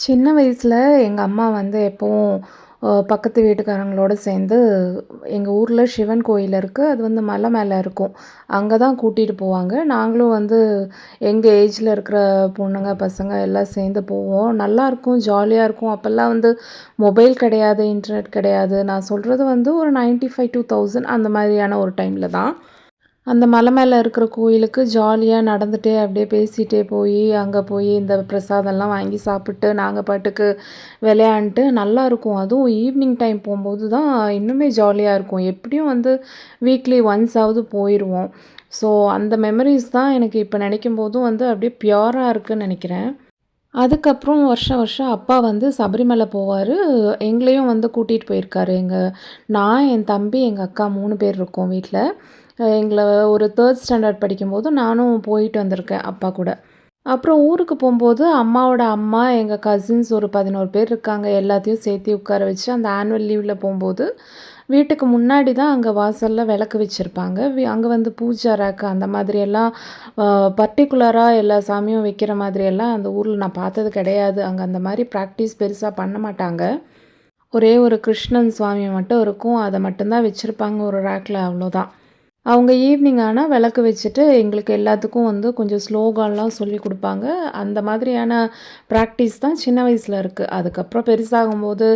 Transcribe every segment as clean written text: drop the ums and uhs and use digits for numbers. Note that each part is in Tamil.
சின்ன வயசுல எங்க அம்மா வந்து எப்பவும் பக்கத்து வீட்டுக்காரங்களோட சேர்ந்து எங்க ஊர்ல சிவன் கோயில் இருக்கு. அது வந்து மலை மேல இருக்கும். அங்க தான் கூட்டிட்டு போவாங்க. நாங்களும் வந்து எங்க ஏஜ்ல இருக்கிற பொண்ணுங்க, பசங்க எல்லாம் சேர்ந்து போவோம். நல்லாயிருக்கும், ஜாலியா இருக்கும். அப்பல்லாம் வந்து மொபைல் கிடையாது, இன்டர்நெட் கிடையாது. நான் சொல்றது வந்து ஒரு 95, 2000 அந்த மாதிரியான ஒரு டைம்ல தான். அந்த மலை மேல இருக்கிற கோயிலுக்கு ஜாலியா நடந்துட்டே அப்படியே பேசிட்டே அங்க போய் இந்த பிரசாதம்லாம் வாங்கி சாப்பிட்டு, நாங்க பாட்டுக்கு விளையாண்ட்டு நல்லாயிருக்கும். அதுவும் ஈவினிங் டைம் போம்போது தான் இன்னுமே ஜாலியா இருக்கும். எப்படியும் வந்து வீக்லி ஒன்ஸ் ஆவது போயிருவோம். ஸோ அந்த மெமரீஸ் தான் எனக்கு இப்ப நினைக்கும்போதும் வந்து அப்படியே பியூரா இருக்குன்னு நெனைக்கிறேன். அதுக்கப்புறம் வருஷம் வருஷம் அப்பா வந்து சபரிமலை போவாரு. எங்களையும் வந்து கூட்டிட்டு போயிருக்காரு. நான், என் தம்பி, எங்க அக்கா 3 பேர் இருக்கோம் வீட்ல. எங்கள ஒரு 3 ஸ்டாண்டர்ட் படிக்கும்போது நானும் போயிட்டு வந்திருக்கேன் அப்பா கூட. அப்புறம் ஊருக்கு போம்போது அம்மாவோட அம்மா, எங்க கசின்ஸ் ஒரு 11 பேர் இருக்காங்க. எல்லாத்தையும் சேர்த்து உட்கார வச்சு அந்த ஆனுவல் லீவ்ல போம்போது, வீட்டுக்கு முன்னாடி தான் அங்க வாசல்ல விளக்கு வச்சிருப்பாங்க. அங்க வந்து பூஜா ரேக் அந்த மாதிரியெல்லாம் அ பர்ட்டிகுலரா எல்லா சாமியும் வைக்கிற மாதிரியெல்லாம் அந்த ஊர்ல நான் பார்த்தது கிடையாது. அங்க அந்த மாரி பிராக்டிஸ் பெருசா பண்ண மாட்டாங்க. ஒரே ஒரு கிருஷ்ணன் சுவாமி மட்டும் இருக்கும். அத மட்டும் தான் வச்சிருப்பாங்க ஒரு ரேக்ல அவ்வளோதான். அவங்க ஈவினிங் ஆனா விளக்கு வச்சுட்டு, எங்களுக்கு எல்லாத்துக்கும் வந்து கொஞ்சம் ஸ்லோகான்லாம் சொல்லிக் குடுப்பாங்க. அந்த மாதிரியான பிராக்டிஸ் தான் சின்ன வயசுல இருக்கு. அதுக்கப்புறம் பெருசாகும்போது,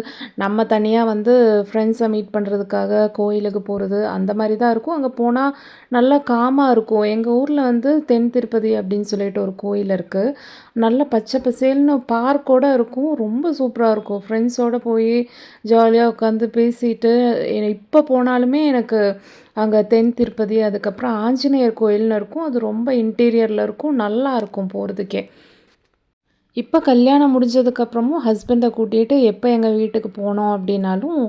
நம்ம தனியா வந்து ஃப்ரெண்ட்ஸ மீட் பண்றதுக்காக கோயிலுக்கு போறது, அந்த மாரி தான் இருக்கும். அங்க போனா நல்லா காமா இருக்கும். எங்க ஊர்ல வந்து தென் திருப்பதி அப்படின்னு சொல்லிட்டு ஒரு கோயில் இருக்கு. நல்ல பச்சை பசேல்னு பார்க்கோட இருக்கும். ரொம்ப சூப்பரா இருக்கும். ஃப்ரெண்ட்ஸோட போயி ஜாலியா உட்காந்து பேசிட்டு, இப்ப போனாலுமே எனக்கு அங்க தென் திருப்பதி, அதுக்கப்புறம் ஆஞ்சநேயர் கோயில்னு இருக்கும். அது ரொம்ப இன்டீரியர்ல இருக்கும். நல்லாருக்கும் போறதுக்கே. இப்ப கல்யாணம் முடிஞ்சதுக்கப்புறமும் ஹஸ்பண்ட கூட்டிட்டு எப்ப எங்க வீட்டுக்கு போனோம் அப்டின்னாலும்,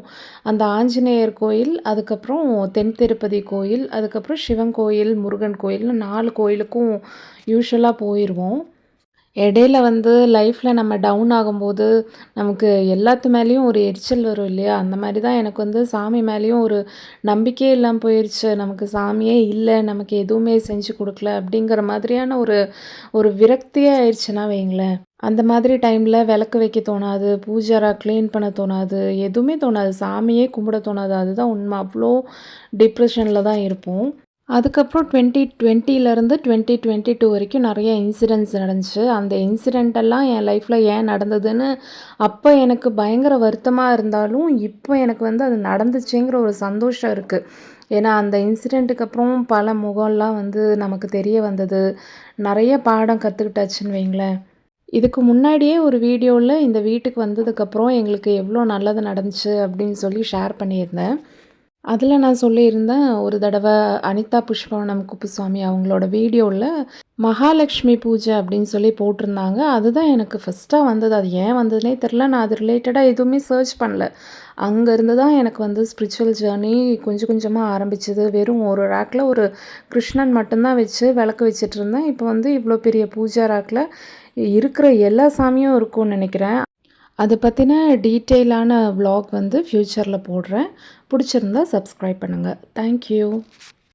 அந்த ஆஞ்சநேயர் கோயில், அதுக்கப்புறம் தென் திருப்பதி கோயில், அதுக்கப்புறம் சிவன் கோயில், முருகன் கோயில்னு 4 கோயிலுக்கும் யூசுவலா போயிருவோம். இடையில வந்து லைஃப்ல நம்ம டவுன் ஆகும்போது, நமக்கு எல்லாத்து மேலயும் ஒரு எரிச்சல் வரும் இல்லையா? அந்த மாரி தான் எனக்கு வந்து சாமி மேலயும் ஒரு நம்பிக்கையே இல்லாம போயிருச்சு. நமக்கு சாமியே இல்ல, நமக்கு எதுவுமே செஞ்சு குடுக்கல அப்படிங்கிற மாதிரியான ஒரு ஒரு விரக்தியே ஆயிருச்சுன்னா வைங்களேன். அந்த மாதிரி டைம்ல விளக்கு வைக்க தோணாது, பூஜை அறை கிளீன் பண்ண தோணாது, எதுவுமே தோணாது. சாமியே கும்பிட தோணாது. அதுதான் உண்ம. அவ்ளோ டிப்ரஷன்ல தான் இருப்போம். அதுக்கப்புறம் 2020லேருந்து 2022 வரைக்கும் நெறைய இன்சிடென்ட்ஸ் நடந்துச்சு. அந்த இன்சிடென்ட் எல்லாம் என் லைஃப்ல ஏன் நடந்ததுன்னு, அப்ப எனக்கு பயங்கர வருத்தமா இருந்தாலும், இப்போ எனக்கு வந்து அது நடந்துச்சேங்கிற ஒரு சந்தோஷம் இருக்கு. ஏன்னா, அந்த இன்சிடென்ட்டுக்கு அப்புறம் பல முகம்லாம் வந்து நமக்கு தெரிய வந்தது. நெறைய பாடம் கத்துக்கிட்டாச்சுன்னு வைங்களேன். இதுக்கு முன்னாடியே ஒரு வீடியோல இந்த வீட்டுக்கு வந்ததுக்கப்புறம் எங்களுக்கு எவ்வளோ நல்லது நடந்துச்சு அப்படின்னு சொல்லி ஷேர் பண்ணியிருந்தேன். அதில நான் சொல்லியிருந்தேன், ஒரு தடவ அனிதா புஷ்பவனம் குப்புசாமி அவங்களோட வீடியோல மகாலட்சுமி பூஜை அப்படின்னு சொல்லி போட்டிருந்தாங்க. அதுதான் எனக்கு ஃபர்ஸ்ட்டா வந்தது. அது ஏன் வந்ததுன்னே தெரில. நான் அது ரிலேட்டடா எதுவுமே சர்ச் பண்ணல. அங்கருந்து தான் எனக்கு வந்து ஸ்பிரிச்சுவல் ஜர்னி கொஞ்சம் கொஞ்சமா ஆரம்பிச்சது. வெறும் ஒரு ரேக்ல ஒரு கிருஷ்ணன் மட்டும் தான் வச்சு விளக்கு வச்சுட்டுருந்தேன். இப்போ வந்து இவ்வளோ பெரிய பூஜா ரேக்ல இருக்கிற எல்லா சாமியும் இருக்கும்னு நெனைக்கிறேன். அத பத்தின டீட்டெயிலான வ்ளாக் வந்து ஃப்யூச்சர்ல போடுறேன். புடிச்சிருந்தா சப்ஸ்கிரைப் பண்ணுங்க. Thank you.